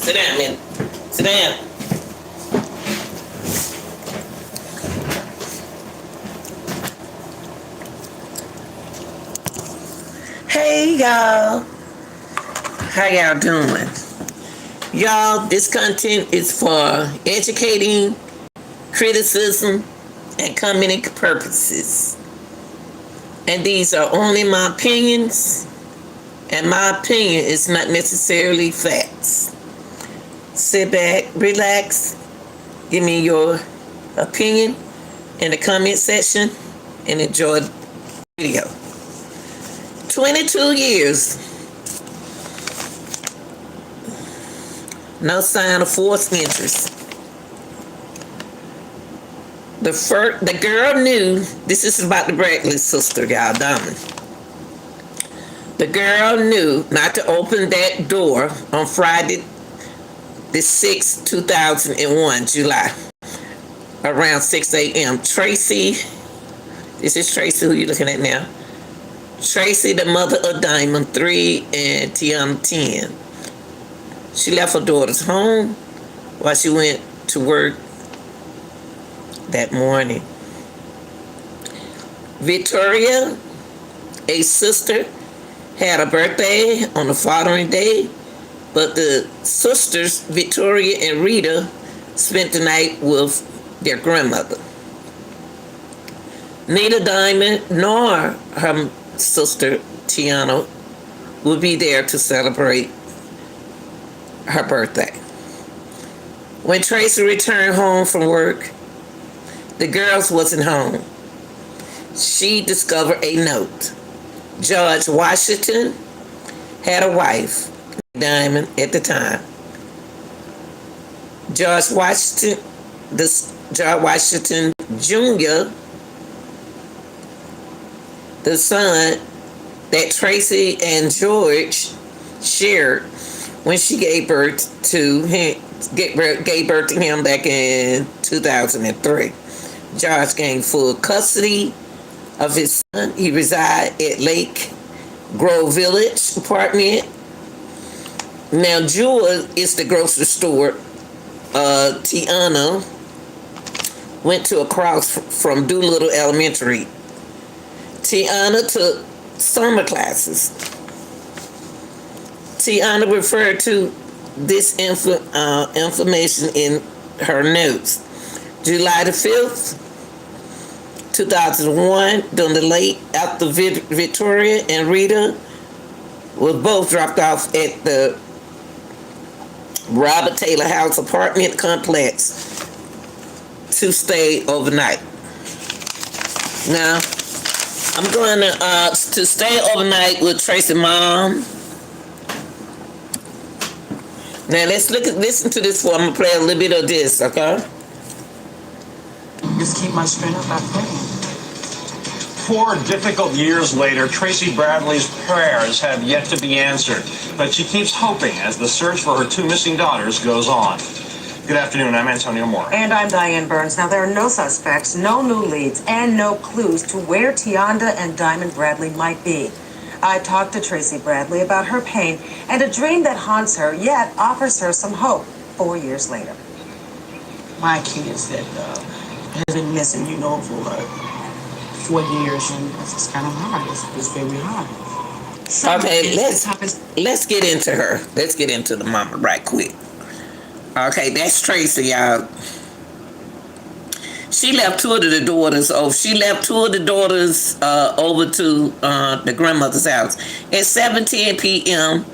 Sit down, man. Sit down. Hey, y'all. How y'all doing? Y'all, this content is for educating, criticism, and commenting purposes. And these are only my opinions, and my opinion is not necessarily facts. Sit back, relax, give me your opinion in the comment section, and enjoy the video. 22 years. No sign of forced interest. The girl knew, this is about the Bradley sister, y'all, Diamond. The girl knew not to open that door on Friday the 6th, 2001, July, around 6 a.m. Tracy, this is Tracy who you looking at now. Tracy, the mother of Diamond 3 and Tiana 10. She left her daughter's home while she went to work that morning. Victoria, a sister, had a birthday on the following day, but the sisters, Victoria and Rita, spent the night with their grandmother. Neither Diamond nor her sister, Tiana, would be there to celebrate her birthday. When Tracy returned home from work, the girls wasn't home. She discovered a note. George Washington had a wife, Diamond, at the time. George Washington Jr., the son that Tracy and George shared when she gave birth to him, back in 2003. George gained full custody of his son. He resided at Lake Grove Village apartment. Now, Jewel is the grocery store Tiana went to across from Doolittle Elementary. Tiana took summer classes. Tiana referred to this information in her notes. July the 5th, 2001, during the late after Victoria and Rita were both dropped off at the Robert Taylor House apartment complex to stay overnight. Now, I'm going to stay overnight with Tracy's mom. Now listen to this for. I'm gonna play a little bit of this, okay? Just keep my strength up by praying. 4 difficult years later, Tracy Bradley's prayers have yet to be answered, but she keeps hoping as the search for her 2 missing daughters goes on. Good afternoon, I'm Antonio Moore. And I'm Diane Burns. Now, there are no suspects, no new leads, and no clues to where Tiana and Diamond Bradley might be. I talked to Tracy Bradley about her pain and a dream that haunts her, yet offers her some hope 4 years later. My kids that have been missing, for 4 years, and it's kind of hard. It's very hard. Okay, let's get into her. Let's get into the mama right quick. Okay, that's Tracy, y'all. She left 2 of the daughters over. She left 2 of the daughters over to the grandmother's house at 7:10 p.m.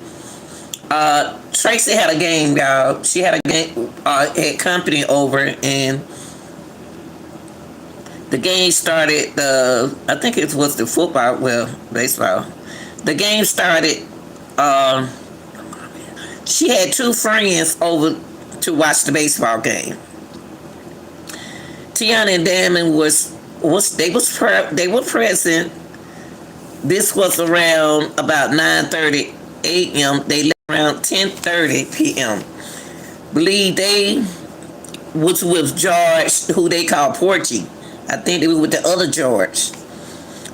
Tracy had a game, y'all. She had a game, had company over, and the game started. I think it was the football, baseball. The game started. She had 2 friends over to watch the baseball game. Tiana and Diamond they were present. This was around about 9:30 a.m. They left around 10:30 p.m. Believe they was with George, who they call Porgy. I think they were with the other George.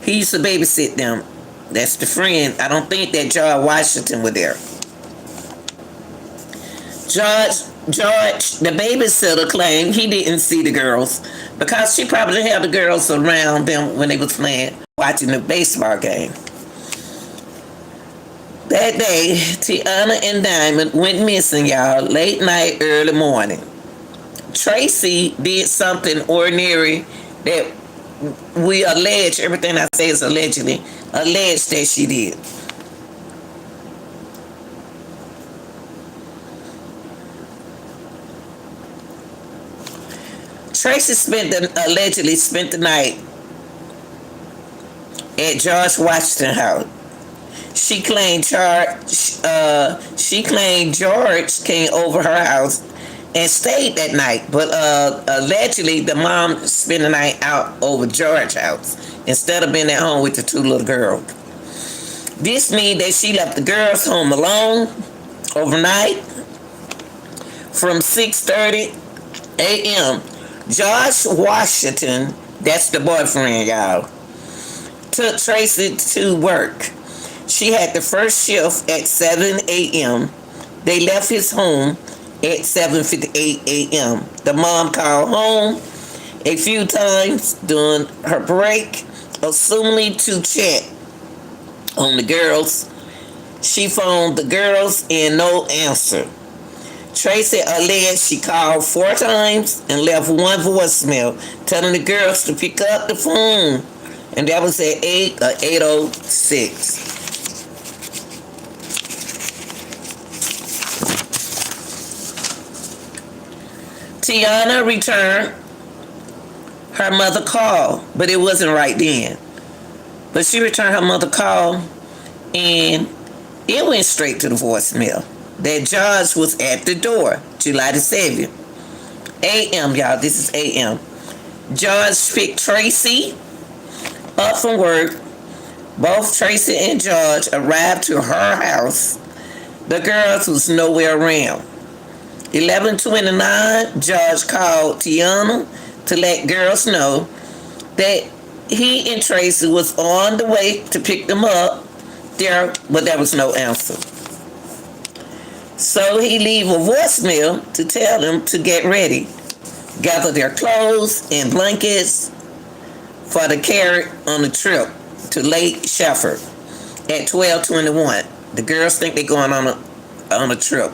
He used to babysit them. That's the friend. I don't think that George Washington was there. George, the babysitter, claimed he didn't see the girls because she probably didn't have the girls around them when they was playing, watching the baseball game. That day, Tiana and Diamond went missing, y'all, late night, early morning. Tracy did something ordinary that we allege, everything I say is allegedly, alleged that she did. Tracy allegedly spent the night at George Washington house. She claimed George came over her house and stayed that night, but allegedly the mom spent the night out over George's house instead of being at home with the two little girls. This means that she left the girls home alone overnight from 6:30 a.m. George Washington, that's the boyfriend, y'all, took Tracy to work. She had the first shift at 7 a.m. They left his home at 7:58 a.m. The mom called home a few times during her break, assumingly to check on the girls. She phoned the girls and no answer. Tracy alleged she called 4 times and left one voicemail telling the girls to pick up the phone, and that was at 8 or 8:06. Tiana returned her mother call, but it wasn't right then. But she returned her mother call, and it went straight to the voicemail that George was at the door, July the 7th. A.M., y'all, this is A.M. George picked Tracy up from work. Both Tracy and George arrived to her house. The girls was nowhere around. 11:29, George called Tiana to let girls know that he and Tracy was on the way to pick them up there, but there was no answer. So he leave a voicemail to tell them to get ready, gather their clothes and blankets for the carry on the trip to Lake Shefford at 12:21. The girls think they're going on a trip,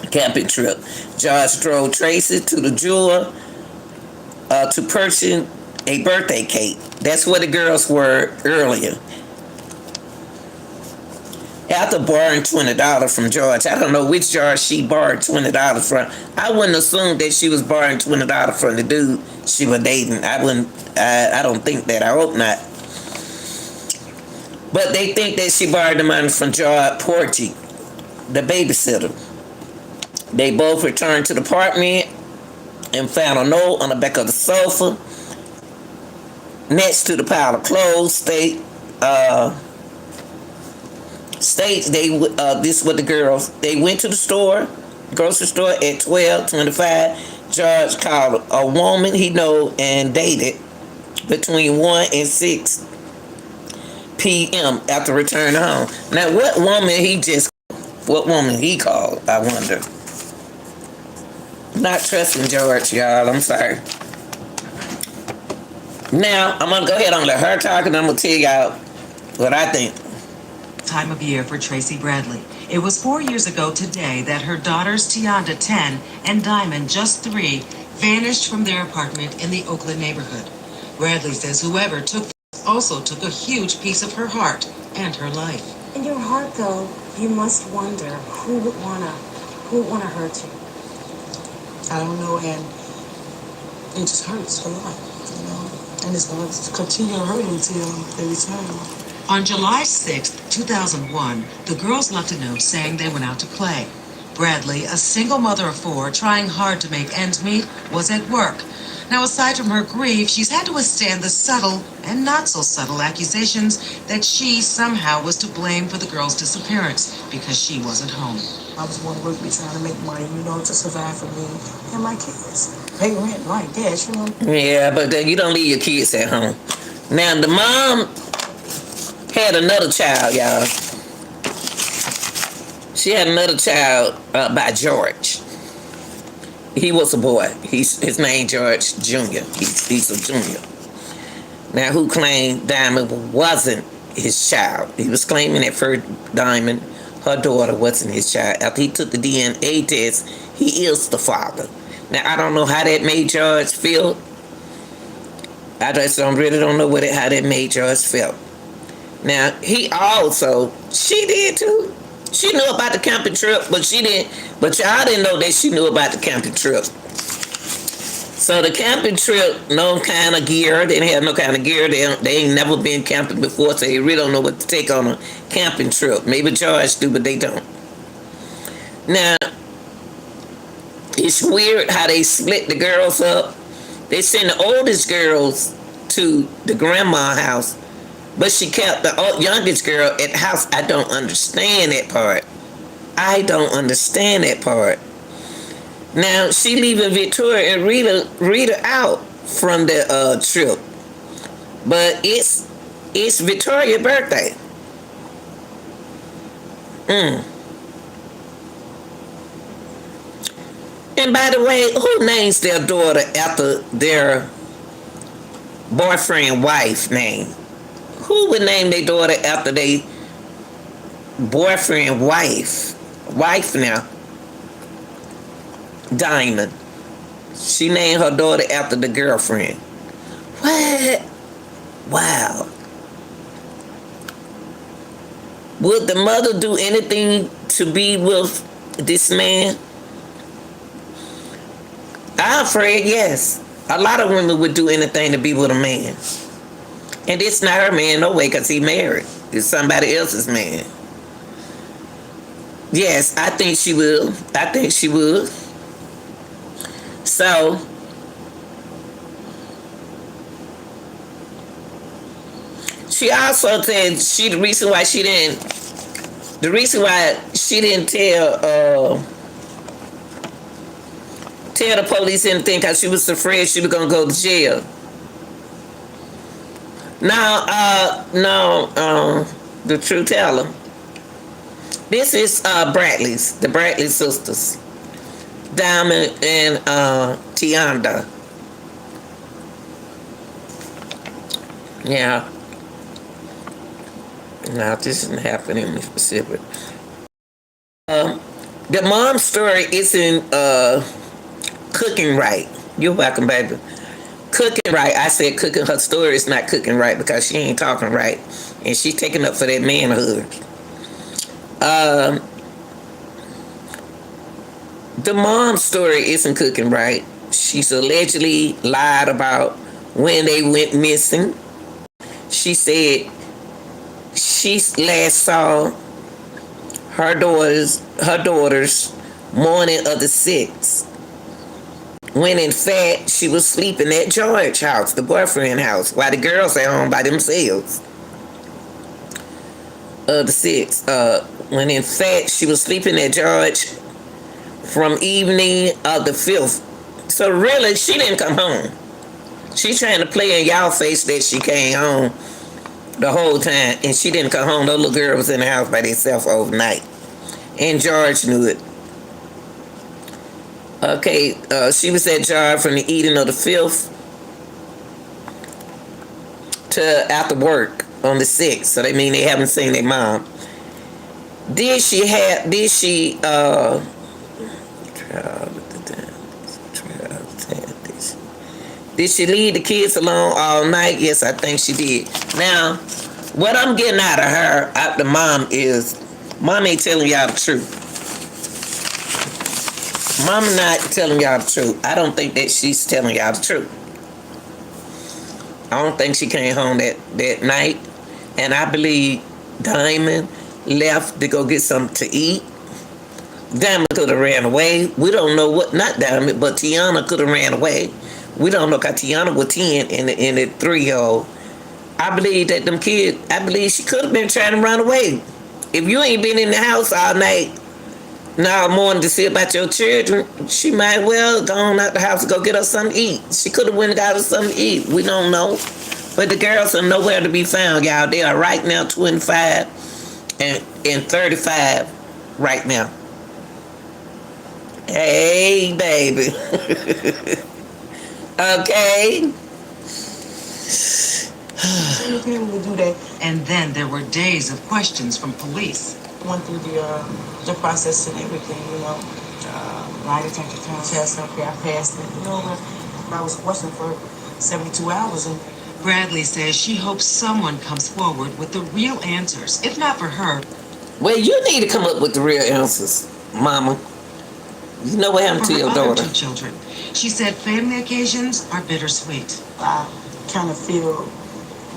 a camping trip. George drove Tracy to the jeweler to purchase a birthday cake. That's where the girls were earlier. After borrowing $20 from George, I don't know which George she borrowed $20 from. I wouldn't assume that she was borrowing $20 from the dude she was dating. I don't think that. I hope not. But they think that she borrowed the money from George Porgy, the babysitter. They both returned to the apartment and found a note on the back of the sofa next to the pile of clothes. This is what the girls, they went to the grocery store at 12:25. George called a woman he know and dated between 1 and 6 p.m. after returning home. Now, what woman he called, I wonder. Not trusting George, y'all, I'm sorry. Now, I'm going to go ahead and let her talk, and I'm going to tell y'all what I think. Time of year for Tracy Bradley. It was 4 years ago today that her daughters Tianda, 10, and Diamond, just 3, vanished from their apartment in the Oakland neighborhood. Bradley says whoever took them also took a huge piece of her heart and her life. In your heart, though, you must wonder who would wanna hurt you. I don't know, and it just hurts a lot, and it's going to continue to hurt until they return. On July 6, 2001, the girls left a note saying they went out to play. Bradley, a single mother of 4 trying hard to make ends meet, was at work. Now, aside from her grief, she's had to withstand the subtle and not so subtle accusations that she somehow was to blame for the girls' disappearance because she wasn't home. I was going to work, trying to make money, to survive for me and my kids. Pay rent like that, Yeah, but then you don't leave your kids at home. Now, the mom had another child, y'all. She had another child by George. He was a boy. His name George Jr. He's a junior. Now, who claimed Diamond wasn't his child? He was claiming that for Diamond, her daughter wasn't his child. After he took the DNA test, he is the father. Now, I don't know how that made George feel. I just really don't know how that made George feel. Now, she did too. She knew about the camping trip, but y'all didn't know that she knew about the camping trip. So the camping trip, no kind of gear. They didn't have no kind of gear. They ain't never been camping before, so they really don't know what to take on a camping trip. Maybe George do, but they don't. Now, it's weird how they split the girls up. They send the oldest girls to the grandma house, but she kept the youngest girl at the house. I don't understand that part. Now, she leaving Victoria and Rita out from the trip. But it's Victoria's birthday. And by the way, who names their daughter after their boyfriend wife name? Who would name their daughter after their boyfriend wife? Wife now. Diamond. She named her daughter after the girlfriend. What? Wow. Would the mother do anything to be with this man? I'm afraid yes. A lot of women would do anything to be with a man. And it's not her man no way, because he married. It's somebody else's man. Yes, I think she will. So, she also said the reason why she didn't tell the police anything, because she was afraid she was gonna go to jail. No, the true teller. This is the Bradley sisters, Diamond and Tianda. Yeah. Now, this isn't happening in specific. The mom's story isn't cooking right. You're welcome, baby. Cooking right. I said cooking. Her story is not cooking right because she ain't talking right, and she's taking up for that manhood. The mom's story isn't cooking right. She's allegedly lied about when they went missing. She said she last saw her daughters morning of the 6th, when in fact she was sleeping at George's house, the boyfriend house, while the girls at home by themselves. The 6th, when in fact she was sleeping at George from evening of the 5th. So really, she didn't come home. She's trying to play in y'all face that she came home the whole time, and she didn't come home. Those little girl was in the house by themselves overnight, and George knew it. Okay, she was at George from the evening of the 5th to after work on the 6th. So they mean they haven't seen their mom. Did she leave the kids alone all night? Yes, I think she did. Now, what I'm getting out of her, out the mom, is mom ain't telling y'all the truth. Mom not telling y'all the truth. I don't think that she's telling y'all the truth. I don't think she came home that night. And I believe Diamond left to go get something to eat. Diamond could have ran away. We don't know what, not Diamond, but Tiana could have ran away. We don't know, because Tiana was 10 and the 3-year-old. I believe that them kids, I believe she could have been trying to run away. If you ain't been in the house all night, now morning to see about your children, she might well go on out the house and go get her something to eat. She could have went and got her something to eat. We don't know. But the girls are nowhere to be found, y'all. They are right now 25 and 35. right now. Hey, baby. Okay. People would do that. And then there were days of questions from police. Went through the process and everything, you know. Lie detector test, okay, I passed it. You know, but I was questioned for 72 hours and Bradley says she hopes someone comes forward with the real answers. If not for her, Well, you need to come up with the real answers, Mama. You know what happened for to her your other daughter. two children. She said family occasions are bittersweet. I kind of feel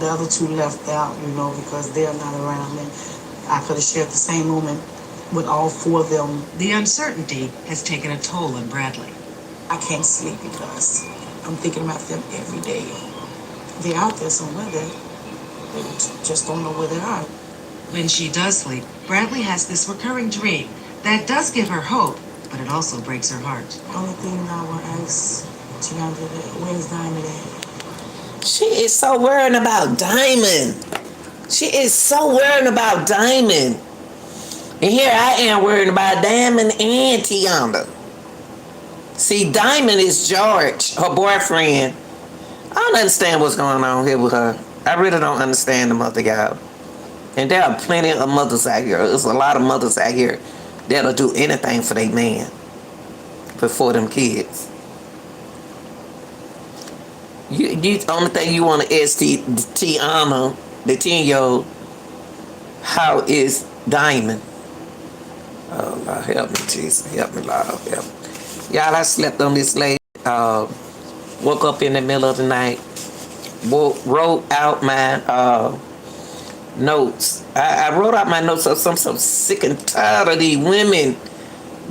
the other two left out, you know, because they're not around and I could have shared the same moment with all four of them. The uncertainty has taken a toll on Bradley. I can't sleep because I'm thinking about them every day. They're out there somewhere. They just don't know where they are. When she does sleep, Bradley has this recurring dream that does give her hope, but it also breaks her heart. The only thing I will ask Tiana, where's Diamond at? She is so worried about Diamond. She is so worried about Diamond. And here I am worried about Diamond and Tiana. See, Diamond is George, her boyfriend. I don't understand what's going on here with her. I really don't understand the mother, y'all. And there are plenty of mothers out here. There's a lot of mothers out here that'll do anything for their man before them kids. You only thing you want to ask Tiana, the 10-year-old, how is Diamond? Oh, Lord, help me, Jesus. Help me, Lord. Help me. Y'all, I slept on this late. Woke up in the middle of the night. Wrote out my notes. I wrote out my notes. I'm so sick and tired of these women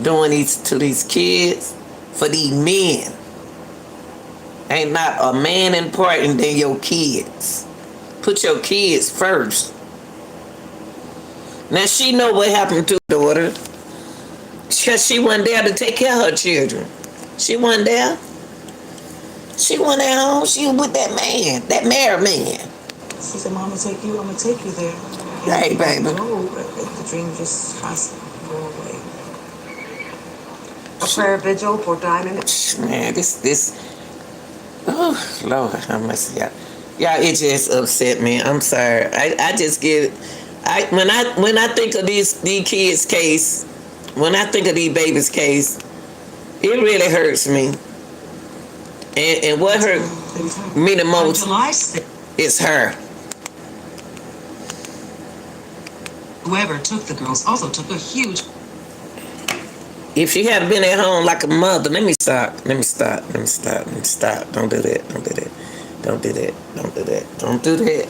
doing these to these kids for these men. Ain't not a man important than your kids. Put your kids first. Now she know what happened to her daughter. Because she wasn't there to take care of her children. She wasn't there. She went at home. She was with that man, that married man. She said, Mama, I'm gonna take you there. Hey, baby. No, the dream just has to go away. A prayer vigil for Diamond. Man, this. Oh, Lord, how much y'all? Y'all, it just upset me. I'm sorry. I just get. When I think of these kids' case, when I think of these babies' case, it really hurts me. And what hurt me the On most July 6th, is her. whoever took the girls also took a huge. If she had been at home like a mother, let me stop. Don't do that. Don't do that,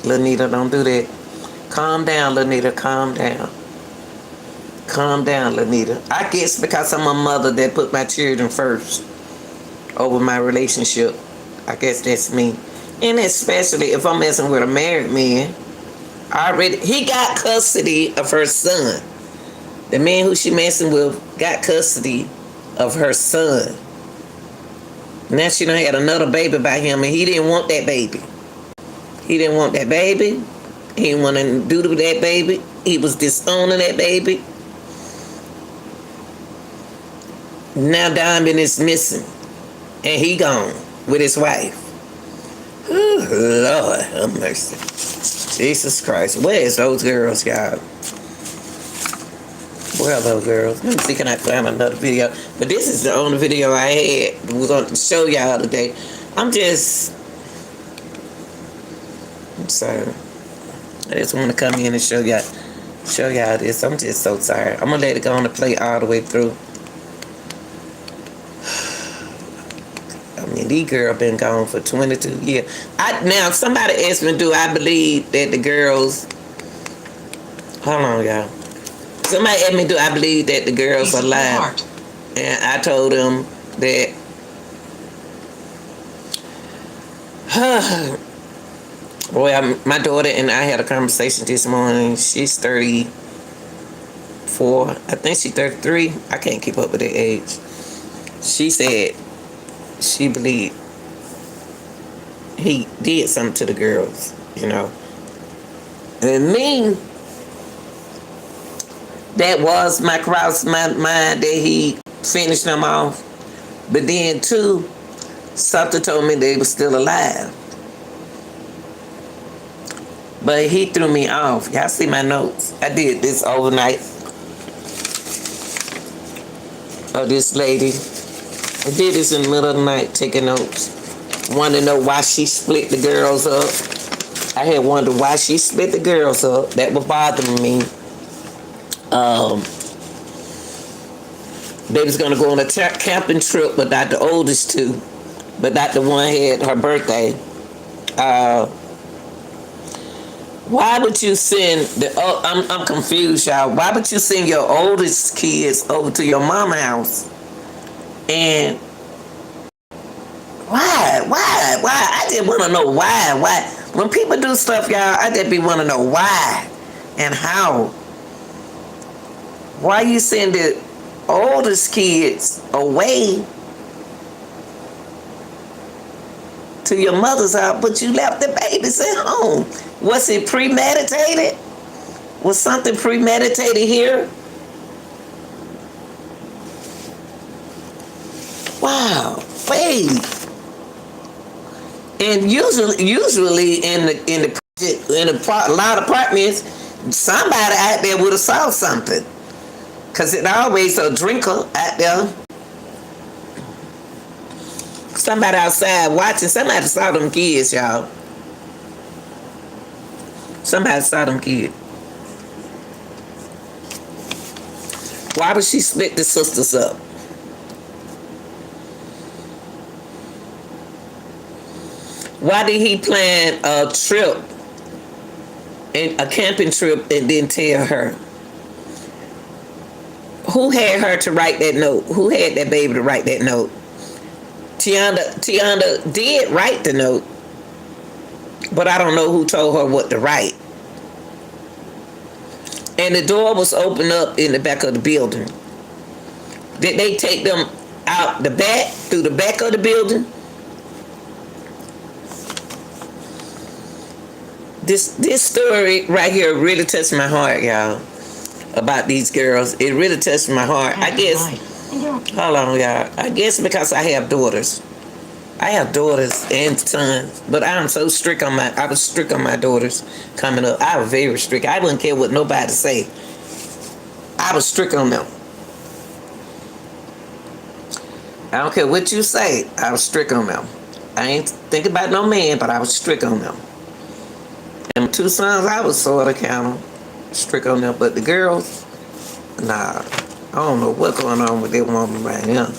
Lanita. Don't do that. Calm down, Lanita. Calm down, Lanita. I guess because I'm a mother that put my children first over my relationship. I guess that's me. And especially if I'm messing with a married man. He got custody of her son. The man who she messing with got custody of her son. Now she done had another baby by him, and he didn't want that baby. He didn't want that baby. He didn't want to do to that baby. He was disowning that baby. Now Diamond is missing, and he gone with his wife. Oh, Lord have mercy. Jesus Christ. Where is those girls, y'all? Where are those girls? Let me see, can I find another video? But this is the only video I had. We're going to show y'all today. I'm sorry. I just want to come in and show y'all this. I'm just so tired. I'm going to let it go on and play all the way through. I mean, these girls been gone for 22 years. Now, somebody asked me, do I believe that the girls... Hold on, y'all. Somebody asked me, do I believe that the girls are alive? And I told them that... Well, my daughter and I had a conversation this morning. She's 34. I think she's 33. I can't keep up with her age. She said she believed he did something to the girls, you know. And me, That was my cross my mind that he finished them off. But then too, something told me they were still alive. But he threw me off. Y'all see my notes? I did this overnight. Oh, this lady. I did this in the middle of the night, taking notes. Wanted to know why she split the girls up. I had wondered why she split the girls up. That was bothering me. They was gonna go on a camping trip, but not the oldest two. But not the one had her birthday. Why would you send the? Oh, I'm confused, y'all. Why would you send your oldest kids over to your mama's house? And why? I just want to know why. Why? When people do stuff, y'all, I just be want to know why and how. Why you send the oldest kids away to your mother's house, but you left the babies at home? Was it premeditated? Was something premeditated here? Wow, wait. And usually in a lot of apartments, somebody out there would have saw something, cause it always a drinker out there. Somebody outside watching. Somebody saw them kids, y'all. Somebody saw them kids. Why would she split the sisters up? Why did he plan a trip, a camping trip, and then tell her? Who had her to write that note? Who had that baby to write that note? Tiana did write the note, but I don't know who told her what to write. And the door was opened up in the back of the building. Did they take them out the back, through the back of the building? This story right here really touched my heart, y'all, about these girls. It really touched my heart. I guess, hold on, y'all. I guess because I have daughters. I have daughters and sons, but I was strict on my daughters coming up. I was very strict. I wouldn't care what nobody say. I was strict on them. I don't care what you say. I was strict on them. I ain't thinking about no man, but I was strict on them. And my two sons, I was sort of kind of strict on them, but the girls, nah. I don't know what's going on with that woman right now.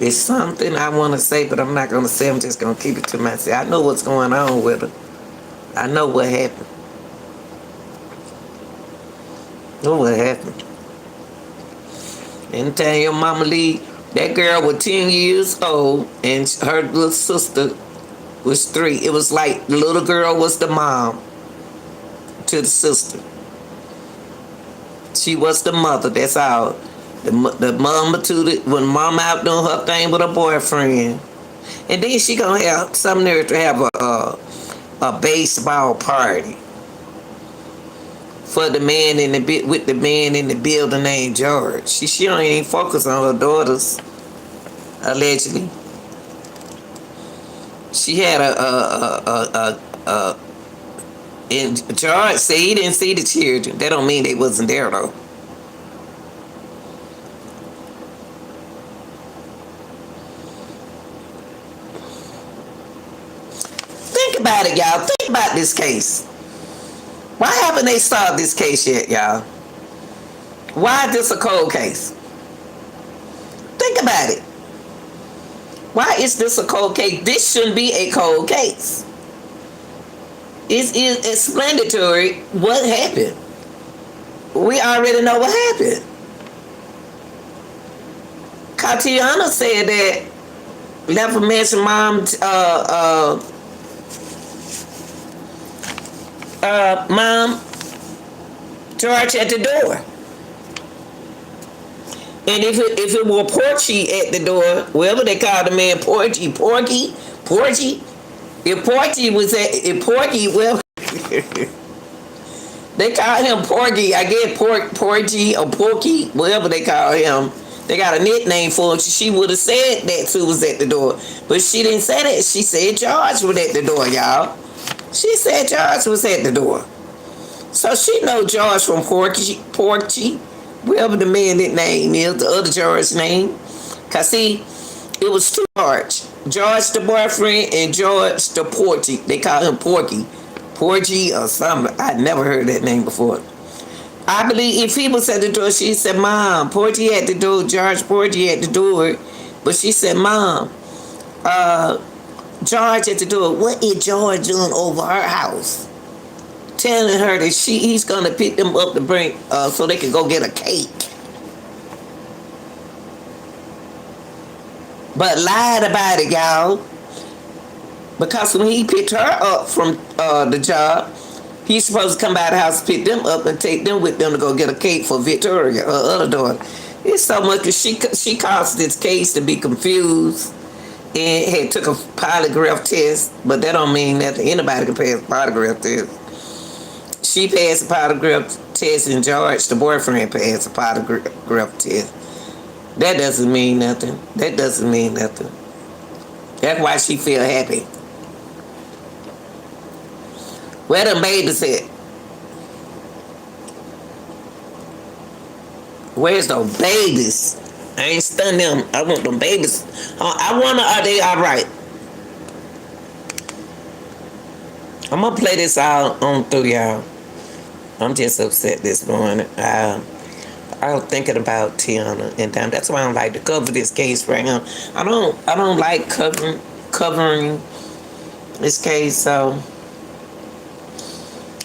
It's something I want to say, but I'm not going to say. I'm just going to keep it to myself. I know what's going on with her. I know what happened. Know what happened. Anytime your mama leave, that girl was 10 years old, and her little sister was 3. It was like the little girl was the mom to the sister. She was the mother, that's all. The mama to the, when mama out doing her thing with her boyfriend. And then she gonna have some nerve to have a baseball party for the man with the man in the building named George. She don't even focus on her daughters, allegedly. She had and George said he didn't see the children. That don't mean they wasn't there though. Think about it, y'all. Think about this case. Why haven't they solved this case yet, y'all? Why is this a cold case? Think about it. Why is this a cold case? This shouldn't be a cold case. It's explanatory what happened. We already know what happened. Katiana said that left a message, mom, Mom, George at the door. And if it were Porgy at the door, whoever they called the man, Porgy, if Porgy was at, if Porgy, well, They call him Porgy. I get Porgy or Porky, whatever they call him. They got a nickname for him. She would have said that Sue was at the door. But she didn't say that. She said George was at the door, y'all. She said George was at the door. So she know George from Porgy, whatever the man that name is, the other George's name. Because see, it was two George. George the boyfriend and George the Porgy. They call him Porgy. Porgy or something. I'd never heard that name before. I believe if he was at the door, she said, Mom, Porgy at the door, George Porgy at the door. But she said, Mom, George at the door. What is George doing over her house? Telling her that he's going to pick them up to bring, so they can go get a cake. But lied about it, y'all. Because when he picked her up from the job, he's supposed to come by the house, pick them up, and take them with them to go get a cake for Victoria, her other daughter. It's so much that she caused this case to be confused and had took a polygraph test, but that don't mean that anybody can pass a polygraph test. She passed a polygraph test and George, the boyfriend, passed a polygraph test. That doesn't mean nothing. That doesn't mean nothing. That's why she feel happy. Where them babies at? Where's those babies? I ain't stunned them. I want them babies. I wonder, are they all right? I'm gonna play this out on through y'all. I'm just upset this morning. I was thinking about Tiana and them. That's why I don't like to cover this case right now. I don't like covering this case, so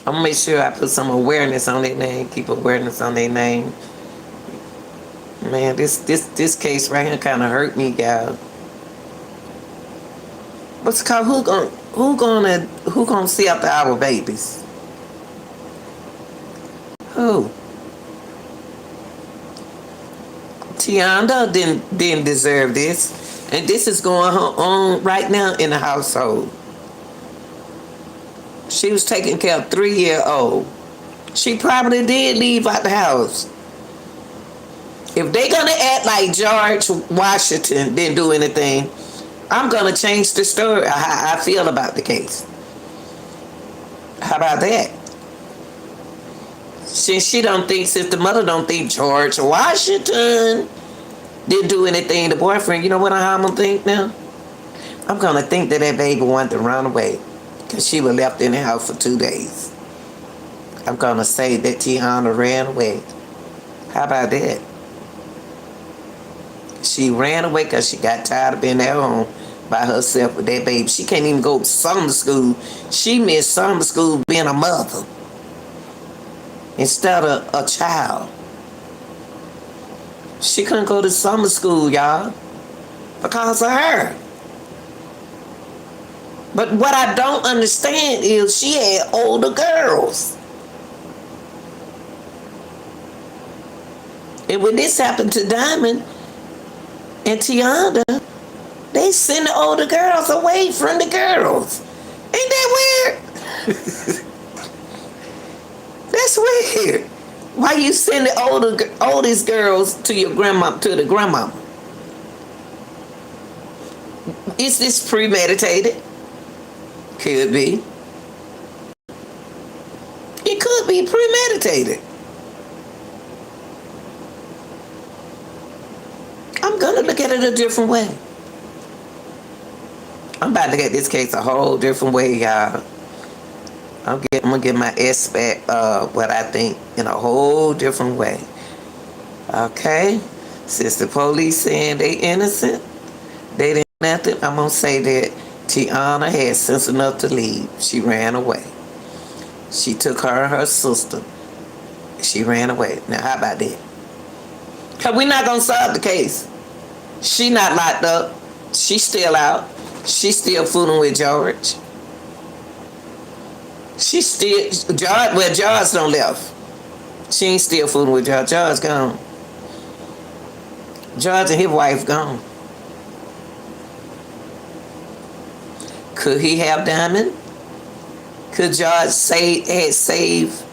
I'm gonna make sure I put some awareness on their name, keep awareness on their name. Man, this case right here kind of hurt me, y'all. What's it called? Who gonna see after our babies? Who? Tiana didn't deserve this, and this is going on right now in the household. She was taking care of 3-year-old. She probably did leave out the house. If they gonna act like George Washington didn't do anything, I'm gonna change the story how I feel about the case. How about that? Since the mother don't think George Washington didn't do anything, the boyfriend, you know what I'm gonna think now? I'm gonna think that baby wanted to run away because she was left in the house for 2 days. I'm gonna say that Tiana ran away. How about that? She ran away because she got tired of being at home by herself with that baby. She can't even go to summer school. She missed summer school being a mother instead of a child. She couldn't go to summer school, y'all, because of her. But what I don't understand is she had older girls. And when this happened to Diamond and Tiana, they send the older girls away from the girls. Ain't that weird? That's weird. Why you send the oldest girls to the grandma? Is this premeditated? Could be. It could be premeditated. I'm gonna look at it a different way. I'm about to look at this case a whole different way, y'all. I'm gonna get my aspect of what I think in a whole different way. Okay? Since the police saying they innocent, they didn't do nothing, I'm gonna say that Tiana had sense enough to leave. She ran away. She took her and her sister. She ran away. Now, how about that? Because we're not going to solve the case. She not locked up. She's still out. She's still fooling with George. George don't left. She ain't still fooling with George. George gone. George and his wife gone. Could he have Diamond? Could George had saved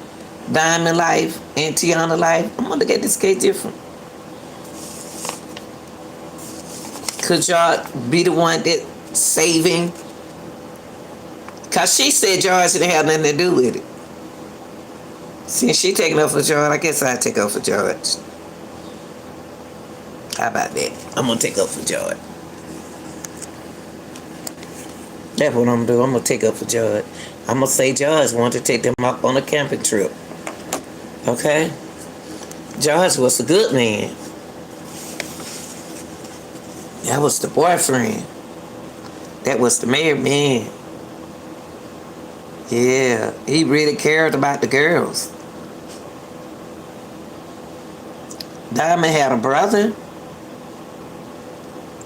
Diamond life and Tiana life, I'm gonna look at this case different. Could y'all be the one that saving? Cause she said George didn't have nothing to do with it. Since she taking up for George, I guess I take up for George. How about that? I'm gonna take up for George. That's what I'm gonna do. I'm gonna take up for George. I'm gonna say George wanted to take them up on a camping trip. Okay? George was a good man. That was the boyfriend. That was the married man. Yeah, he really cared about the girls. Diamond had a brother,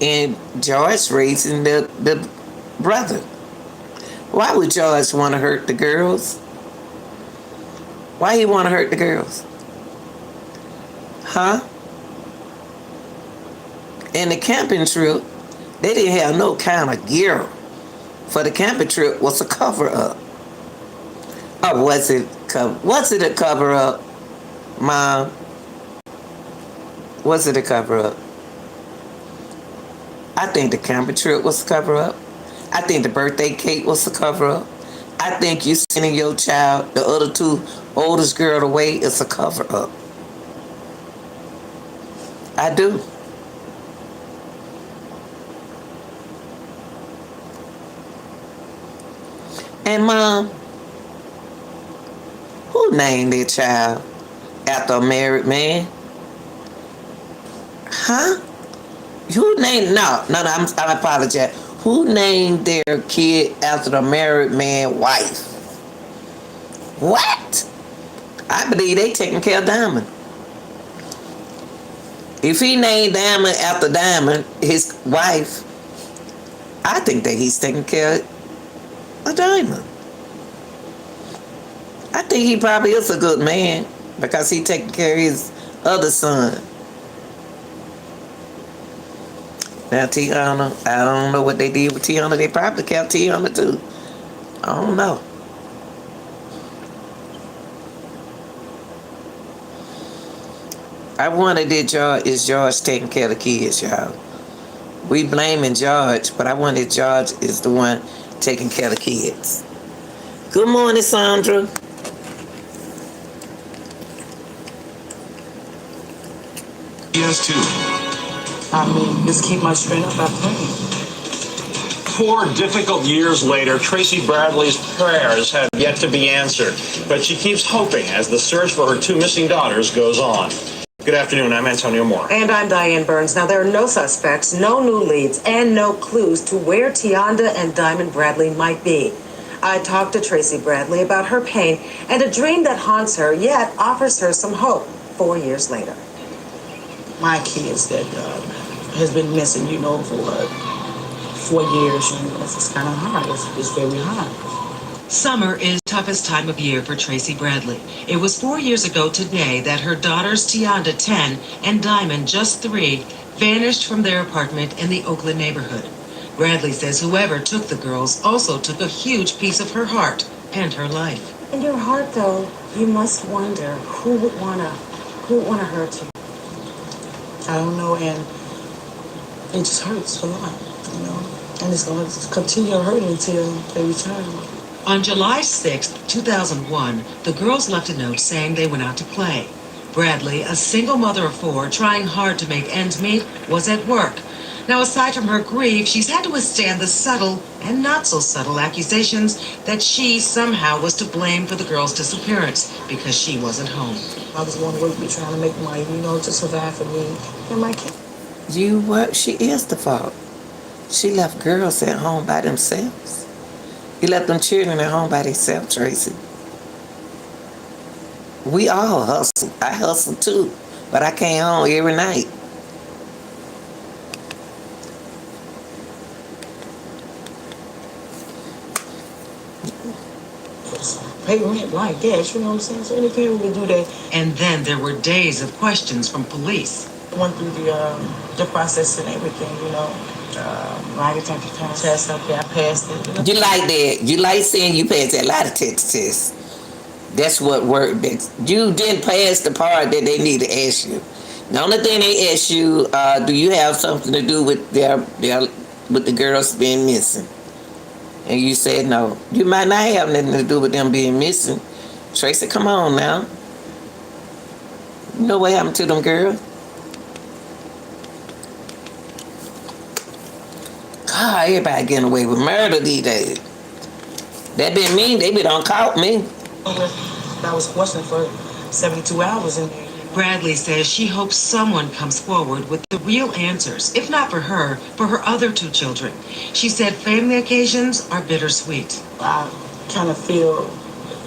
and George raising the brother. Why would George want to hurt the girls? Why he want to hurt the girls? Huh? And the camping trip, they didn't have no kind of gear for the camping trip. Was a cover up. Or was it a cover up, Mom? Was it a cover up? I think the camping trip was a cover up. I think the birthday cake was a cover up. I think you sending your child, the other two oldest girl away, is a cover up. I do. And Mom, who named their child after a married man? Huh? Who named? No. I apologize. Who named their kid after the married man's wife? What? I believe they taking care of Diamond. If he named Diamond after Diamond, his wife, I think that he's taking care of Diamond. I think he probably is a good man because he taking care of his other son. Now Tiana, I don't know what they did with Tiana. They probably kept Tiana too. I don't know. I wondered is George taking care of the kids, y'all? We blaming George, but I wonder if George is the one taking care of the kids. Good morning, Sandra. Yes, too. I mean, just keep my strength up by praying. 4 difficult years later, Tracy Bradley's prayers have yet to be answered, but she keeps hoping as the search for her 2 missing daughters goes on. Good afternoon, I'm Antonio Moore. And I'm Diane Burns. Now, there are no suspects, no new leads, and no clues to where Tianda and Diamond Bradley might be. I talked to Tracy Bradley about her pain and a dream that haunts her, yet offers her some hope 4 years later. My kids that has been missing, for 4 years, it's kind of hard. It's very hard. Summer is the toughest time of year for Tracy Bradley. It was 4 years ago today that her daughters Tianda, 10, and Diamond, just 3, vanished from their apartment in the Oakland neighborhood. Bradley says whoever took the girls also took a huge piece of her heart and her life. In your heart, though, you must wonder who would wanna hurt you. I don't know, and it just hurts a lot, and it's going to continue hurting until they return. On July 6, 2001, the girls left a note saying they went out to play. Bradley, a single mother of 4 trying hard to make ends meet, was at work. Now, aside from her grief, she's had to withstand the subtle and not so subtle accusations that she somehow was to blame for the girls' disappearance because she wasn't home. I was going to work, trying to make money, to survive for me and my kids. She is the fault. She left girls at home by themselves. You left them children at home by themselves, Tracy. We all hustle. I hustle too, but I came home every night. Pay rent, like gas, you know what I'm saying? So any parent would do that. And then there were days of questions from police. Went through the process and everything, lie detector test. Okay, I passed it. You like that? You like saying you passed that lie detector test? That's what worked. You didn't pass the part that they need to ask you. The only thing they ask you, do you have something to do with with the girls being missing? And you said no. You might not have nothing to do with them being missing. Tracy, come on now. You know what happened to them girls? God, everybody getting away with murder these days. That didn't mean they be done caught me. I was questioned for 72 hours in there. Bradley says she hopes someone comes forward with the real answers, if not for her other two children. She said family occasions are bittersweet. I kind of feel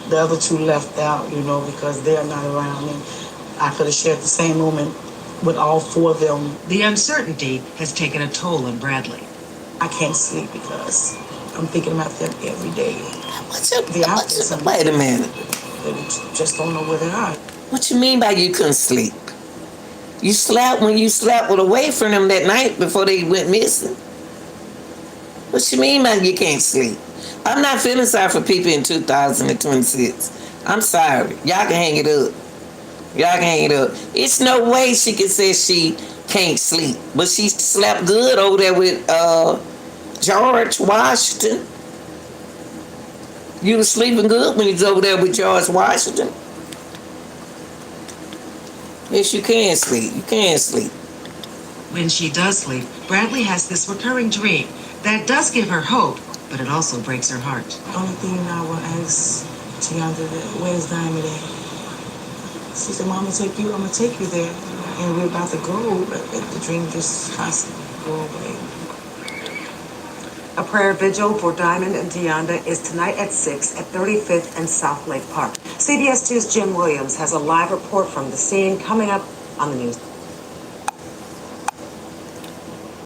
the other two left out, because they're not around. And I could have shared the same moment with all four of them. The uncertainty has taken a toll on Bradley. I can't sleep because I'm thinking about them every day. Wait a minute. They just don't know where they are. What you mean by you couldn't sleep? You slept when you slept away from them that night before they went missing. What you mean by you can't sleep? I'm not feeling sorry for people in 2026. I'm sorry. Y'all can hang it up. Y'all can hang it up. It's no way she can say she can't sleep. But she slept good over there with George Washington. You was sleeping good when you was over there with George Washington. Yes, you can sleep. You can sleep. When she does sleep, Bradley has this recurring dream that does give her hope, but it also breaks her heart. The only thing I will ask Tiandra, where's Diamond at? She said, Mom, I'm gonna take you there. And we're about to go, but the dream just has to go away. A prayer vigil for Diamond and Tianda is tonight at 6 at 35th and South Lake Park. CBS 2's Jim Williams has a live report from the scene coming up on the news.